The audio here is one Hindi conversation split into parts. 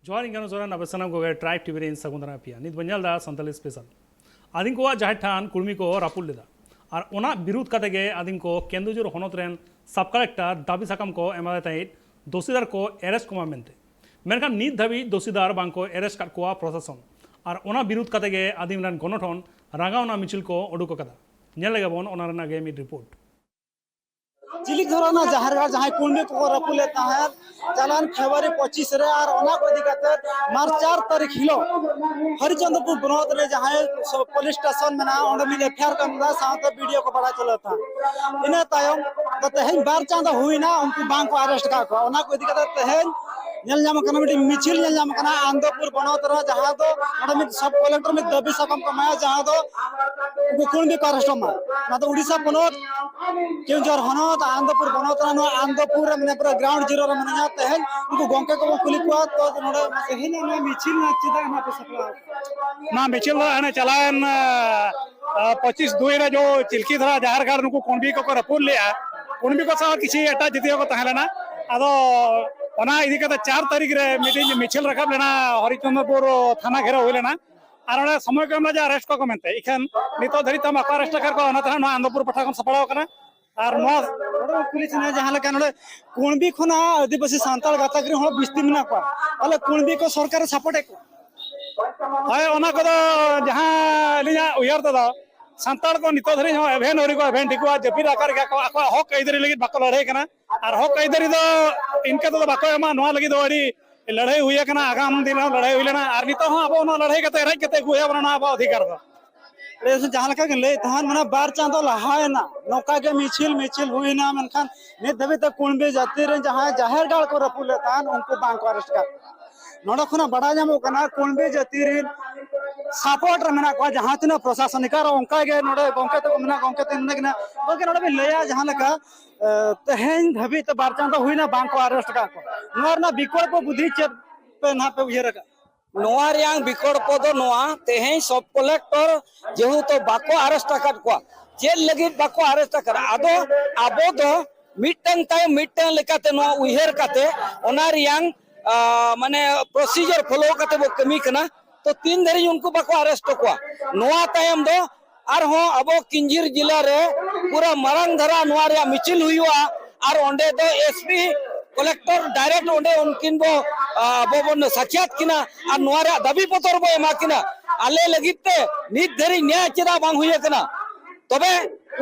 जोहार इंगानो जोरा नबे सनम को ट्राइब टीवी इन सगुंदरा पिया नित बंजल दा संताली स्पेशल आदिन को जहां ठान कुर्मी को रापुल लेदा और ओना विरोध कते गे आदिन को केंदुजुर होनत रेन सब कलेक्टर दाबी साकाम को एमा ताइट दोषीदार को एरेस्ट को मेनते मेनखान नित धाबी दोषीदार बांग को एरेस्ट काट कोआ प्रशासन और ओना विरोध कते गे आदिम रन गणठन रागावना मिचिल को उडुक कदा नेल लेगाबन ओना रना गे मिड रिपोर्ट चिलिक धरना जहारगार जहां कुंडी को रपुले ताहर चालान फेब्रुआरी 25 रे और ओना को दिखाते मार्च 4 तारीख हिलो हरिचंद्रपुर बनोद रे जहां पुलिस स्टेशन में ना ओंडे मिले फेर कमदा साथ वीडियो को बड़ा चला था इने तायम तो तहन बार चांदा हुई ना उनको बांग को अरेस्ट का को ओना को दिखाते तहन नेल जाम कना मिटी मिचिल नेल जाम कना आंदोपुर बनोद रे जहां तो ओंडे में सब कलेक्टर में दबी सकम कमाया जहां तो कुंडी को अरेस्ट मा ना तो उड़ीसा बनोद केउंझर हनोत आंदोपुर बनोत नो आंदोपुर माने पूरा ग्राउंड जीरो रे माने जाते हैं उनको गोंके को कुली को तो नोडे सही ना मिचिल ना चिदा ना पे सफला ना मिचिल ने चलान 25/2 रे जो चिलकी धरा जहारगार नुको कोंबी को रपुल लिया कोंबी को सा किसी एटा जितियो को तहलेना आदो ओना इदी कते 4 तारीख रे मीटिंग मिचिल रखब लेना हरिचंद्रपुर थाना घेरा होइलेना और ओना समय को हमरा अरेस्ट को मेनते इखन नितो धरि तम अरेस्ट कर को ना आंदोपुर पठा को सफलाव कना और पुलिस ने जहां लगा नोडे कुणबी खना आदिवासी सांताल गाताग्री हो बिस्ती मिना को अले कुणबी को सरकार सपोर्ट को हाय ओना को जहां लिया उयर तो सांताल को नितो धरि हो एवेन ओरी को एवेन दिको जपीर आकार को आको हक ऐदरी लगी बाको लड़ाई कना और हक ऐदरी दो इनके तो बाको एमा नोआ लगी दो अड़ी लड़ाई हुई कना आगाम दिन लड़ाई हुइलेना और नितो हो अब ओना लड़ाई कते राज कते गुया बना अब अधिकार दो जहां लका ले तहन माने बार चांदो लहायना नौका के मिचिल हुईना मनखान ने दबे तक कुणबे जाति रे जहां जहारगार को रपुले तान उनको बांग को अरेस्ट कर नोडा खुना बड़ा जामो कना कुणबे जाति रे सपोर्ट रे मना को जहां तना प्रशासनिक रो उनका के नोडे गोंके तो मना गोंके तिन नगना ओके नोडे लेया जहां लका तहन धबी तो बार चांदो हुईना बांग को अरेस्ट का को नोरना विकल्प बुद्धि चेप पे ना पे उहेर का नोआ रियांग विकल्प दो नोआ तेहें सब कलेक्टर जेहु तो बाको अरेस्ट कर को चेल लगी बाको अरेस्ट कर आदो आबो दो मिटन ताय मिटन लेकाते नो उहेर काते ओना रियांग माने प्रोसीजर फॉलो काते वो कमी कना तो 3 धरी उनको बाको अरेस्ट को नोआ तायम दो आर हो अबो किंजिर जिला रे पूरा मरंग धरा नोआ रिया मिचिल हुआ और ओंडे दो एसपी कलेक्टर डायरेक्ट ओंडे उनकिन बो बोबन साक्षात किना और नोरा दाबी पत्र बो एमा किना आले लगिते नित धरी न्याय चिरा बांग हुई कना तबे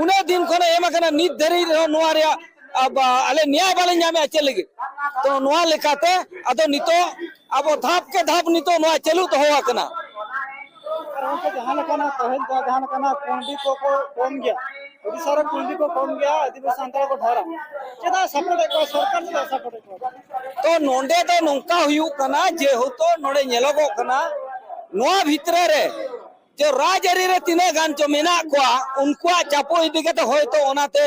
उने दिन खने एमा कना नित धरी नोरा अब आले न्याय बाले न्याय में चल लगी तो नोआ लेकाते अदो नितो अब धाप के धाप नितो नोआ चलू तो होवा कना जहां लका तहन जहां लका कुंडी को कम गया ओडिसा रे कुंडी को कम गया आदिवासी सांताल को ढरा चेदा सपोर्ट को सरकार चेदा सपोर्ट को तो नोंडे तो नोंका हुयु कना जे हो तो नोडे नेलोगो कना नोआ भितरे रे जो राजरी रे तिने गान चो मेना को उनको चापो इदी के तो होय तो ओनाते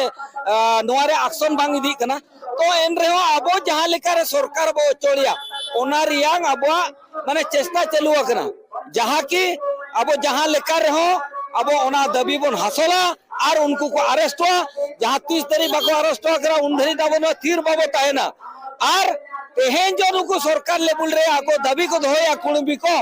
नोआ रे एक्शन बांग इदी कना तो एन रे अबो जहां लेका रे सरकार बो चोलिया ओना रियांग अबो माने चेष्टा चलु कना जहां की अबो जहां लेका रे हो अबो ओना दबी बन हासला और उनको को अरेस्ट हुआ जहां 30 तारीख बाको अरेस्ट हुआ करा उन धरी दाबो थीर बाबो ताहेना और तेहेन जो नुको सरकार लेवल रे आको दाबी को दोया कुणबी को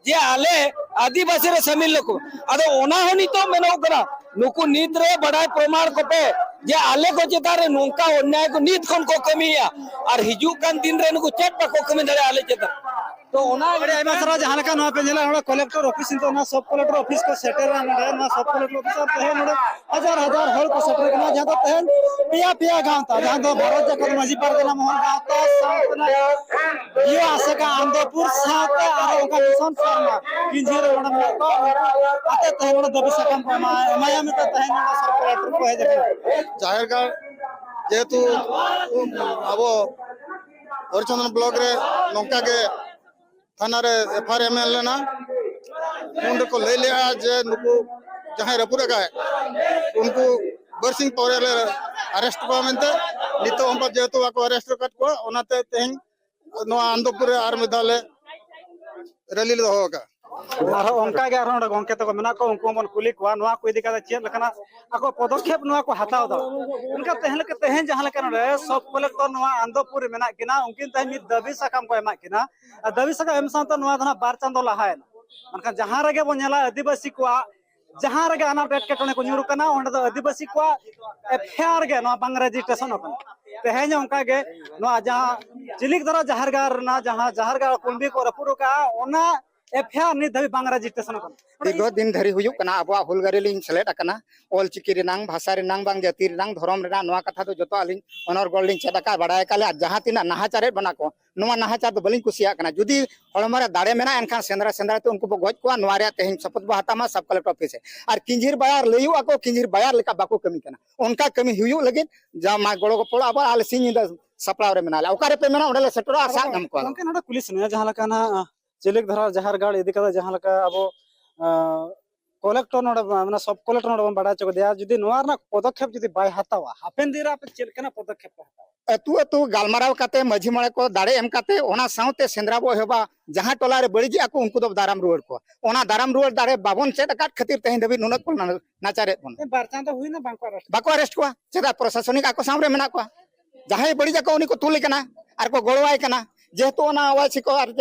जे आले आदिवासी रे शामिल लोको अदो ओना होनी तो मेनो करा नुको नीत रे बड़ा प्रमाण को पे जे आले को चेता रे नोंका अन्याय को नीत खन को कमिया और हिजू कान दिन रे नुको चेट को कमी दरे आले चेता तो ओना बड़े आइमा सरा जहां लका नोआ पे नेला नोडा कलेक्टर ऑफिस तो ना सब कलेक्टर ऑफिस को सेटर ना ना सब कलेक्टर ऑफिस तहन नोडे हजार हल को सेटर करना जहां तो तहन पिया गांव था जहां तो भारत जगत माझी पर देना मोहन गांव तो साथ ना ये आसे का आंदोपुर साथ और ओका मिशन शर्मा किंजीर ओना को आते तहन नोडे दबी सकम को माया में तो तहन नोडा सब कलेक्टर को है जगह जाहिरगार जेतु अब हरिचंद्र ब्लॉक रे नौका के थाना रे एफआरएमएल लेना उन को ले लिया जे नुको जहां रपुरे का उनको बरसिंग पौरे अरेस्ट को मेनते नितो हम जेतु को अरेस्ट कट को ओनाते तें नो आंदोपुर आर मिदाले रैली दो होगा और उनका के आरो गंके तक मेना को उनको मन कुली को नवा को इदी का चेत लकना ako पदक्षेप नवा को हताव दा उनका तहन के तहन जहां लकन रे सब कलेक्टर नवा आंदोपुर मेना किना उनकिन तहन मिद दबी साकाम को एमा किना दबी साकाम एम सानत नवा धना बार चांदो लहाय मनका जहां रगे बो नेला आदिवासी को जहां रगे आना पेट के टने को न्यूरु कना ओंडे दो आदिवासी को एफआर गे नवा बांग रजिस्ट्रेशन ओकन तहन उनका गे नवा जहां चिलिक दरा जहरगार ना जहां जहरगार कुंबी को रपुरु का ओना एफआर नि दबी बांग रजिस्ट्रेशन ओकन दीर्घ दिन धरी हुयुक कना अब हुलगारी लिंग सेलेट अकना ऑल चिकी रिनांग भाषा रिनांग बांग जाति रिनांग धर्म रिनांग नवा कथा तो जतो अलिंग अनर गोलिंग चेदका बडाय काले जहां तिना नाहाचारे बना को नवा नाहाचार तो बलिंग कुसिया कना जुदी हळमरे दाड़े मेना एनखान सेंद्रा सेंद्रा तो उनको गज को नवा रे तेहिं सपत बहातामा सब कलेक्टर ऑफिस और किंजिर बाजार लयु ako किंजिर बाजार लेका बाको कमी कना उनका कमी हुयु लगिन जा मा गोड़ो को पोड़ा अब आल सिंह सपड़ाव रे मेनाले ओकारे पे मेना ओडले सेटरो आसा नम को उनके नडा पुलिस ने जहां लका ना चिलिक धरा जहरगाड़ इदी का जहां लका अब कलेक्टर नोड माने सब कलेक्टर नोड बड़ा चक दिया जुदी नोवार ना पदक्षेप जुदी बाय हतावा हापेन दिरा पे चेल केना पदक्षेप हतावा अतु अतु गालमाराव काते मझी मळे को दाड़े एम काते ओना साउते सेंद्रा बो हेबा जहां टोला रे बळिजी आको उनको दो दाराम रुवर को ओना दाराम रुवर दाड़े बाबन चेद काट खातिर तहिं दबी नुनक को नाचारे बन बारचां तो हुई ना बाको अरेस्ट को चेदा प्रशासनिक आको सामरे मेना को जहां बळिजा को उनी को तुले कना आर को गोळवाय कना जेहेतु ओना आवाज को आर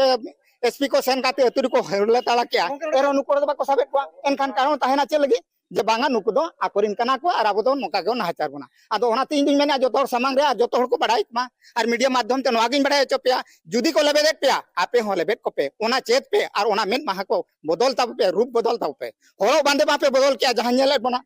एसपी को सेन काते अतुरी को हेरले ताला क्या एरो नुको दो बाको साबे को एनखान कारण ताहेना चे लगी जे बांगा नुको दो आकोरिन कना को आर आबो दो नोका गो नाहाचार बना आदो ओना तीन दिन मेना जतो सामांग रे जतो हर को बडाई मा आर मीडिया माध्यम ते नवागिन बडाई चोपिया जुदी को लेबे पेया आपे हो लेबे को पे ओना चेत पे आर ओना मेन माहा को बदल ताब पे रूप बदल ताब पे होरो बांदे बापे बदल क्या जहां नेले बना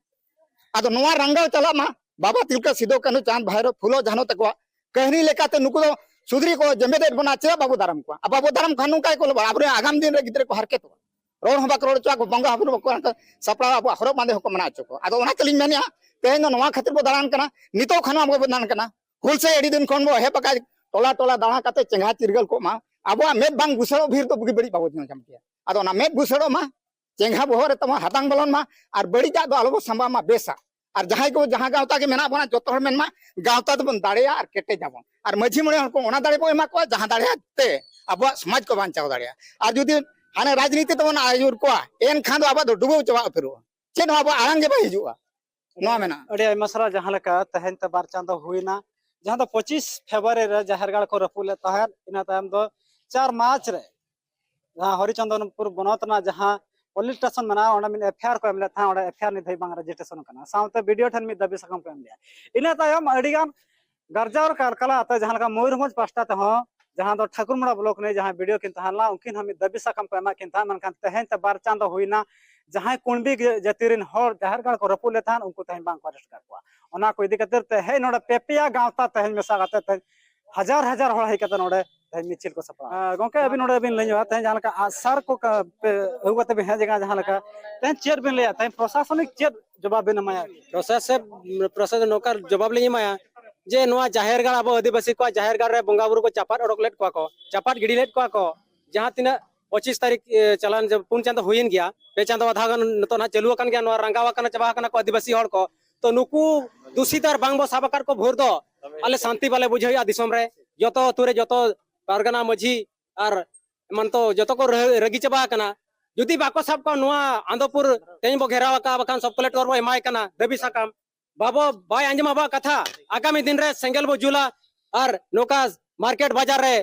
आदो नवा रंगाव चला मा बाबा तिलका सिदो कनु चांद भाईरो फुलो जानो तको कहनी लेकाते नुको दो सुधरी को जमेदेर बना चे बाबू दाराम को अब बाबू दाराम खानु काय को आबरे आगाम दिन रे गिदरे को हरके तो रोड हबा करोड़ चा को बंगा हबरो को सपड़ा अब हरो बांधे को मना चको आदो ओना कलिंग मेनिया तेन नवा खातिर बो दारान कना नितो खाना हम बो दान कना हुल से एडी दिन कोन बो हे पका टोला टोला दाणा काते चेंगा चिरगल को मा अब मेद बांग गुसड़ो भीर तो बुगी बड़ी बाबू जन चमतिया आदो ना मेद गुसड़ो मा चेंगा बोहरे तमा हातांग बलन मा और बड़ी जा दो अलबो संबा मा बेसा और जहां को जहां गावता के मेना बना जतो हर मेनमा गावता तो बन दाड़ेया और केटे जाबन और मझी मणे को ओना दाड़े बो एमा को जहां दाड़े ते अब समाज को बांचाव दाड़ेया और जुदी हाने राजनीति तो बन आयुर को एन खान दो अब डुबो चवा फेरो चेन अब आरंग के हिजुआ नो मेना अडे मसरा जहां लका तहन त बार चांद हुईना जहां तो 25 फेब्रुआरी रे जहरगाड़ को रपुले तहन इना ताम दो 4 मार्च रे जहां हरिचंदनपुर बनोतना जहां पुलिस स्टेशन मना ओना मिन एफआर को एमले था ओना एफआर नि थई बांग रजिस्ट्रेशन कना साउते वीडियो ठन मि दबी सकम पे एमलिया इना तायम अडिगान गर्जार कारकला त जहां का मयूरभंज पास्ता त हो जहां दो ठाकुरमड़ा ब्लॉक ने जहां वीडियो किन तहला उनकिन हम दबी सकम पे मा किन था मन kan तहन त बार चांद होइना जहां कुंबी जतिरिन हर जहरगाड़ को रपुले थान उनको तहन बांग अरेस्ट कर को ओना को इदी कतर त हे नोडा पेपिया गांवता तहन में सागत त हजार हजार हळ है कत नोडे तहन मिचिल को सपा गोंके अभी नोडे बिन लइवा तहन जहां का आसर को हुगत बे है जगह जहां का तहन चेयर बिन ले तहन प्रशासनिक चेयर जवाब बिन माया प्रशासन नौकर जवाब ले माया जे नोआ जाहेरगाड़ अब आदिवासी को जाहेरगाड़ रे बंगा बुरु को चापाट ओडक लेट को चापाट गिडी लेट को जहां तिना 25 तारीख चलान जब पुन चांद हुइन गया पे चांद आधा गन नतो ना चलुआ कन गया नोआ रंगावा कन चबा कन को आदिवासी हड़ को तो नुकु दूषितार बांगबो साबकार को भोर दो आले शांति वाले बुझैया दिसम रे जतो तुरे जतो पारगना मझी और मन तो जतो को रगी चबा कना जुदी बाको सब को नोआ आंदोपुर तेन बो घेरावा का बखान सब कलेक्टर बो एमाय कना दबी साकाम बाबो बाय अंजमा बा कथा आगामी दिन रे सेंगल बुजुला और नोका मार्केट बाजार रे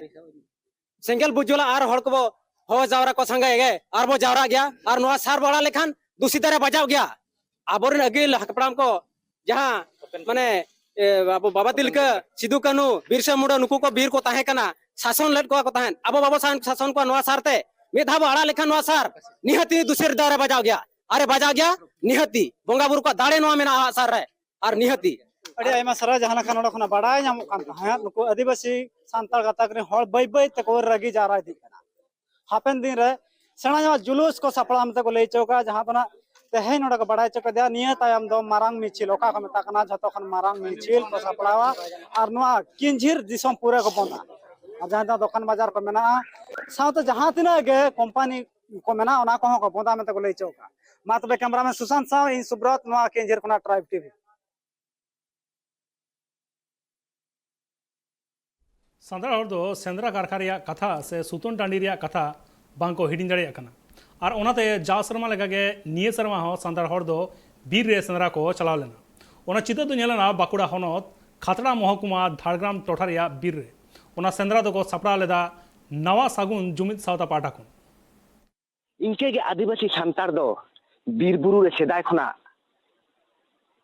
सेंगल बुजुला और हड़ को हो जावरा को संगे गे और वो जावरा गया और नोआ सार बड़ा लेखान दूषित रे बजाव गया आबोरन अगिल हकपड़ाम को जहां माने बाबा तिलका सिदू कानू बिरसा मुंडा नुकु को बीर को ताहे कना शासन लेट को ताहेन अब बाबा शासन को नोआ सारते मेधा बड़ा लेखान नोआ सार निहति दूसरे दारे बजाव गया अरे बजा गया निहति बंगा बुरु को दाड़े नोआ मेना सार रे और निहति अडे आयमा सरा जहां लखा नोडा खना बड़ा नाम कान हा नुको आदिवासी सांताल गातक रे हळ बै बै तक रगी जारा दी कना हापेन दिन रे सेना जुलूस को सपड़ा मते को ले चौका जहां तना तेहे नोडा को बड़ा चौका दिया नियत आयम दो मारांग मिचिल ओका को मता कना जतो खन मारांग मिचिल को सपड़ावा और नोआ किंझिर दिसम पूरा को बना जहां दुकान बाजार को मेना साउते जहां तिना गे कंपनी को मेना ओना को बोदा मते को ले चौका मातबे कैमरा में सुशांत साव इन सुब्रत नोआ किंझिर कोना ट्राइब टीवी साधारण हर दो सेंद्रा कारखा कथा से सुतन टांडी कथा बांको हिडिंग दाड़े कना और ओनाते जाव शर्मा लेकागे निये शर्मा हो सांतार हर दो बीर रे सेंद्रा को चलाव लेना ओना चित्र तो नेलना बाकुड़ा हनत खातड़ा महकुमा झाड़ग्राम टोठा रेया बीर रे ओना सेंद्रा दो को सपड़ा लेदा नवा सागुन जुमित सावता पाटा खुन इनके गे आदिवासी सांतार दो बीर बुरु रे सेदाय खना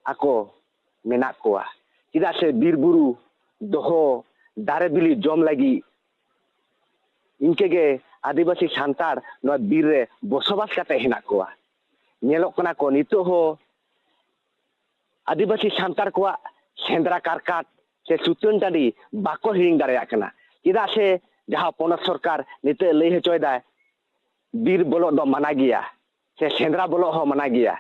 आको मेना कोआ चिदा से बीर बुरु दोहो दारे बिली जम लगी इनके गे आदिवासी सांतार न बीर रे बसबास काते हेना कोआ नेलोक कना को नितो हो आदिवासी सांतार कोआ सेंद्रा कारकाट से सुतन टाडी बाको हिरिंग दारेया कना चिदा से जहां पोनत सरकार निते लई हचोयदा बीर बोलो दो मना गया से सेंद्रा बोलो हो मना गया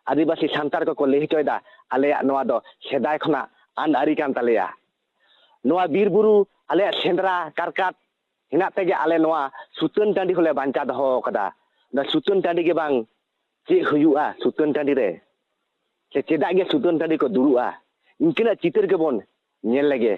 आदिवासी सांतार को लई हचोयदा आलेया नोआ दो सेदाय खना आन आरी कान तालेया नोआ बीर बुरु आले सेंद्रा कारकाट हिना तेगे आले नोआ सुतन टाडी होले बांचा दहो कदा ना सुतन टाडी के बांग चे हुयुआ सुतन टाडी रे से चेदा गे सुतन टाडी को दुरुआ इनकिना चितर के बोन नेल लगे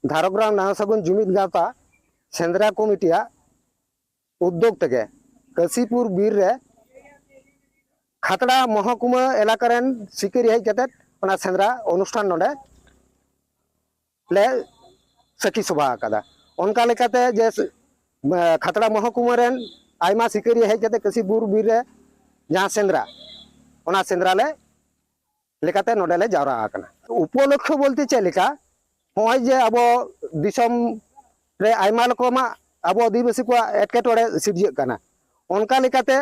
झारग्राम नाहसागुन जुमित गावता सेंद्रा कमिटिया उद्योग तगे काशीपुर बीर रे खातड़ा महकुमा एलाकारेन सिकरी हेज कतेत ओना सेंद्रा अनुष्ठान नोडे ले सखी सभा आकादा ओनका लेकाते जे खातड़ा महकुमा रेन आयमा सिकरी हेज कते काशीपुर बीर रे जहां सेंद्रा ओना सेंद्रा ले लेकाते नोडे ले जावरा आकना उपलक्ष्य बोलते चलेका होय जे अबो दिसम रे आयमा रकमा अबो आदिवासी को एटकेटोड़े सिरजिए कना ओनका लेकाते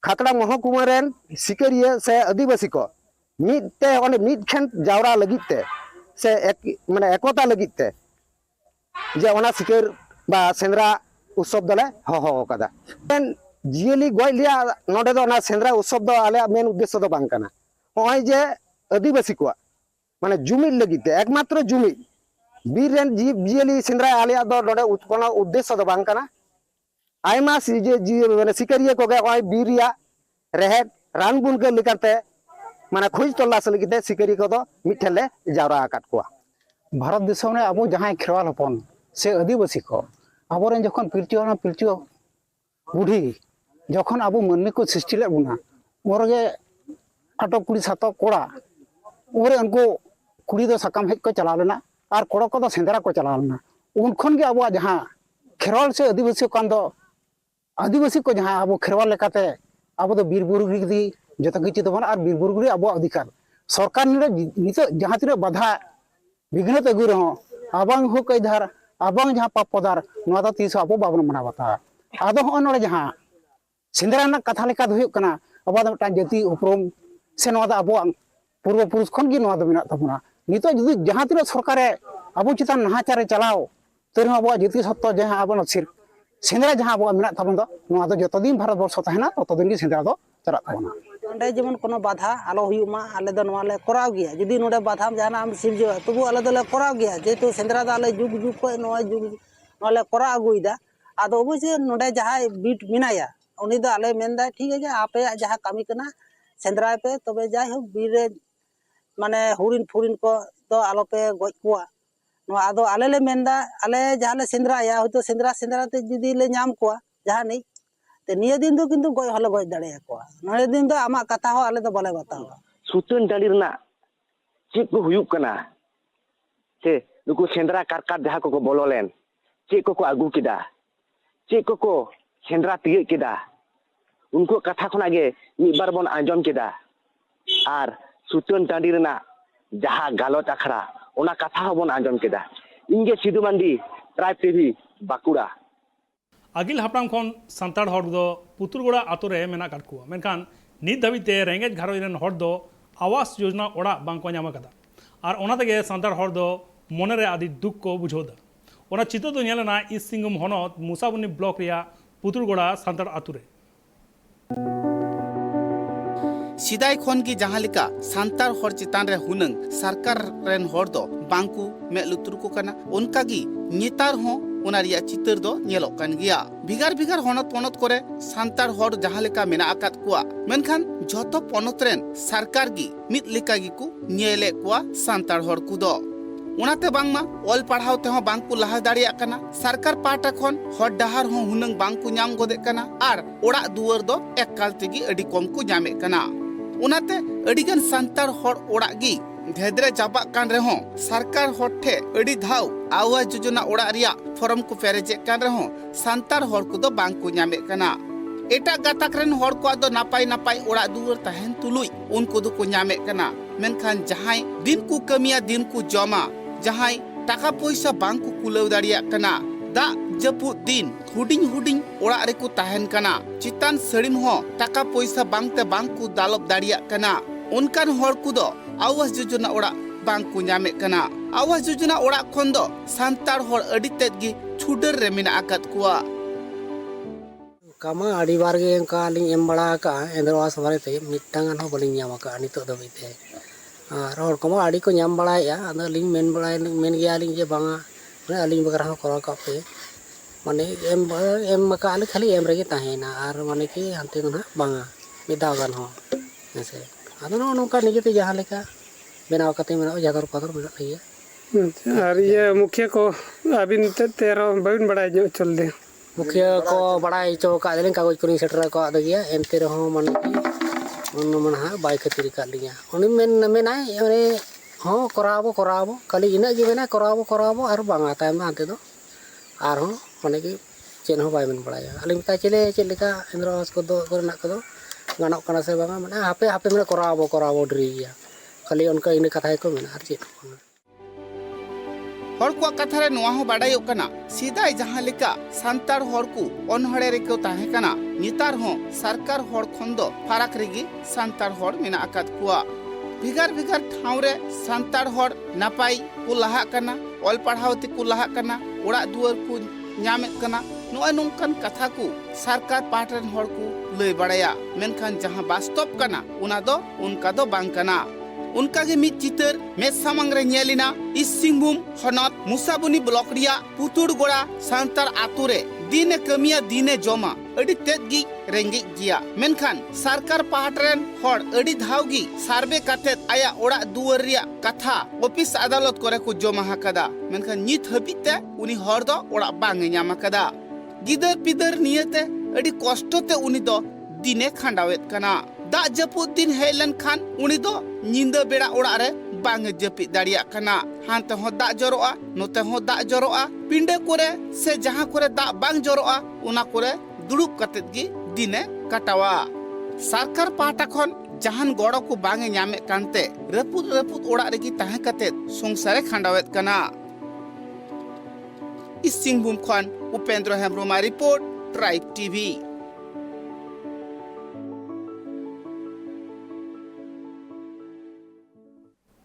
खातड़ा महकुमा रेन सिकरिया से आदिवासी को मिदते ओने मिदखेन जावरा लगिते से एक माने एकता लगिते जे ओना सिकर बा सेंद्रा उत्सव दले हो कदा जियली गय लिया नोडे दो ना सेंद्रा उत्सव दो आले मेन उद्देश्य दो बांग कना होय जे आदिवासी को माने जुमिद लगिते एकमात्र जुमिद बीर रेन जीव जियली सेंद्रा आले दो नोडे कोनो उद्देश्य दो बांग कना आयमा माने सिकरिया को गे ओय बीरिया रेहेड रान बुनके लिकाते माने खोज तलाश लगिते सिकरिया को दो मिठेले जावरा आकाट कोआ भारत देश में अब जहां खेरवाल हपन से आदिवासी को अब जखन पिलचु बुढ़ी जखन अब मानमी को सृष्टि ले बुना ओरगे आटो कुड़ी सातो कोड़ा ओरे उनको कुड़ी दो सकाम हेज को चला लेना और कोड़ा को दो सेंद्रा को चला लेना उनखन के अब जहां खेरवाल से आदिवासी कान दो आदिवासी को जहां अब खेरवाल लेकाते अब तो बीर बुरुगी दी जतो किछि तबन और बीर बुरुगी अब अधिकार सरकार ने नित जहां तिरे बाधा विघ्न तगु रहो आबांग हो कई धार आबांग जहां पाप पदार नोआ दो तीस अब बाबन मना बता आदो हो नोडे जहां सेंद्रा ना कथा लेका हुयुक कना अब दो मटा जाति उपरम से नोआ दो अब पूर्व पुरुष खन गी नोआ दो मिना तबना नित जदि जहां तिरे सरकार अब चितान नाहाचारे चलाओ तोर अब जाति सत्य जहां अब सिर सेंद्रा जहां अब मिना तबन दो नोआ दो जतो दिन भारत वर्ष तहना ततो दिन गी सेंद्रा दो चला तबना नोडे जेमन कोनो बाधा आलो हुयुमा आले दो नोआ ले कराव गया जदि नोडे बाधा जाना हम सिरजो तबु आले दो ले कराव गया जेतु सेंद्रा दा आले जुग जुग को नोआ जुग नोआ ले करा अगुइदा आदो अबसे नोडे जहां बीट मिनाया उनी दो आले मेनदा ठीक है जे आपे जहां कामी कना सेंद्रा पे तबे जाय हो बीर माने हुरिन फुरिन को तो आलो पे गज कुआ नोआ आदो आले ले मेनदा आले जहां ले सेंद्रा या होतो सेंद्रा ते जदि ले नाम कुआ जहां नहीं ते निया दिन दो किंतु गय हले गज दाड़े को नोए दिन दो आमा कथा हो आले दो बले बताओ सुतन टाडी रना चेक को हुयुक कना से नुकु सेंद्रा कारकाट जहां को बोलोलेन चेक को आगु किदा चेक को सेंद्रा तिगे किदा उनको कथा खना गे मी बार बन आंजम किदा आर सुतन टाडी रना जहां गालोच आखड़ा ओना कथा हो बन आंजम किदा इंगे सिधु मंडी ट्राइब टीवी बाकुड़ा आगिल हापड़ाम खन सान्ताड़ हर दो पुतुरगोड़ा आतो रे मेना काट कुआ मेनखान नित धाबिते रेंगेज घारोज रेन हर दो आवास योजना ओड़ा बांग को नाम कदा आर ओना तेगे सान्ताड़ हर दो मने रे आदि दुख को बुझोदा ओना चित्र दो नेलना ईस्ट सिंहभूम हनत मुसाबुनी ब्लॉक रिया पुतुरगोड़ा सान्ताड़ आतो रे सिदाय खन की जहां लेका सांतार हर चितान रे हुनंग सरकार रेन हर दो बांकु मे लुतुर को कना उनका की नेतार हो उना रिया चितर दो नेलो कान गिया भिगार भिगार हनत पनत करे सांतार हर जहां लेका मेना आकात कुआ मेनखान जतो पनत रेन सरकार की मित लेका गी को नेले कुआ सांतार हर कुदो उनाते बांगमा ऑल पढ़ाव ते हो बांकु लहा दाड़िया कना सरकार पाटा खन हर डहार हो हुनंग बांकु नाम गोदे कना आर ओड़ा दुआर दो एकाल तेगी अडी कम को जामे कना उनाते अडिगन सांतार हर ओड़ा गी धेद्रे जाबा कान रहो सरकार हर ठे अडी धाव आवास योजना ओड़ा रिया फॉर्म को पेरेजे कान रहो सांतार हर को दो बांकु नामे कना एटा गाताक रेन हर को दो नापाई नापाई ओड़ा दुआर तहन तुलुई उनको दो को नामे कना मेनखान जहां दिन को कमिया दिन को जमा जहां टाका पैसा बांक को कुलाव दाड़िया कना दा जपु दिन हुडिंग हुडिंग ओड़ा रे को तहन कना चितान सड़िम हो टाका पैसा बांक ते बांक को दालब दाड़िया कना उनकान हर को दो आवास योजना ओड़ा बांक को नामे कना आवास योजना ओड़ा खन दो सांतार हर अडी तेद गी छुडर रे मेना आकात कुआ कामा आड़ी बार गे का लिंग एम बड़ा का एंद्रवास बारेते मिटांगन हो बलिंग ᱧᱟᱢ aka नितो दबिते और हर कमा आड़ी को ᱧᱟᱢ बड़ाया अदा लिंग मेन बड़ाय मेन गया लिंग जे बांगा माने अलिंग बगरा हो करा का पे माने एम का आले खाली एम रेगे ताहेना आर माने कि हंते ना बांगा मिदाव गान हो ऐसे अदा नो नोका निजेते जहां लेका बनाव कते मेना जागर पदर मेना लिया और ये मुखिया को अभी तेरा बबिन बड़ाय जो चल दे मुखिया को बड़ाई चो का देन कागज कुनी सेटर को आद गया एनते रहो मन उन मन हा बाय खतिर का लिया उनी मेना अरे हां कराबो खाली इना गे मेना कराबो और बांगा तायम आते दो आर हो माने कि चेन हो बाय मन बड़ाया अलिंग ता चले चलेका इंद्रवास को दो करना को दो गानक कना से बांगा माने हापे मेना कराबो ड्रिया खाली उनका इन कथा को मेना हर चीज हर को कथा रे नोआ हो बाडायो कना सीधा जहां लेका सांतार हर को अनहड़े रे को ताहे कना नितार हो सरकार हर खंदो फाराक रेगी सांतार हर मेना आकात कुआ भिगार भिगार ठाव रे सांतार हर नापाई को लहा कना ऑल पढ़ावती को लहा कना ओड़ा दुआर को ᱧᱟᱢᱮ कना नोआ नोंकन कथा को सरकार पाटरन हर को लय बड़ाया मेनखान जहां वास्तव कना उना दो उनका दो बांग कना उनका के मित चितर में सामंग रे नेलिना इस सिंहभूम हनत मुसाबुनी ब्लॉक रिया पुतुड़गोड़ा सांतार आतुरे दिने कमिया दिने जमा अडी तेदगी रेंगी गिया मेनखान सरकार पाटरन हर अडी धावगी सार्वे कातेत आया ओड़ा दुआर रिया कथा ऑफिस अदालत करे को जमा हकदा मेनखान नित हबिते उनी हर दो ओड़ा बांगे ᱧᱟᱢ कदा गिदर पिदर नियते अडी कष्टते उनी दो दिने खांडावेत कना दा जपुद दिन हेलन खान उनी दो निंदा बेड़ा ओड़ा रे बांग जपि दाड़िया कना हानते हो दा जरोआ नोते हो दा जरोआ पिंडे कोरे से जहां कोरे दा बांग जरोआ उना कोरे दुड़ुब कतेत गी दिने कटावा सरकार पाटा खन जहान गड़ो को बांगे ᱧᱟᱢᱮ कानते रपुद ओड़ा रेगी ताहे कतेत संसारे खांडावेत कना इस सिंहभूम खन उपेंद्र हेम्ब्रोमा रिपोर्ट ट्राइब टीवी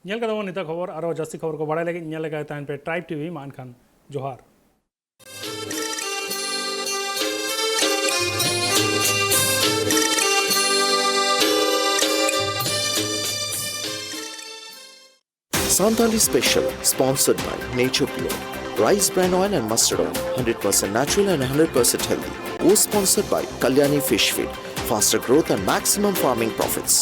नेल का दो निता खबर और जास्ती खबर को बड़ा लगे नेल लगा तान पे ट्राइब टीवी मान खान जोहार Santali Special, sponsored by Nature Pure. Rice bran oil and mustard oil, 100% natural and 100% healthy. Was sponsored by Kalyani Fish Feed. Faster growth and maximum farming profits.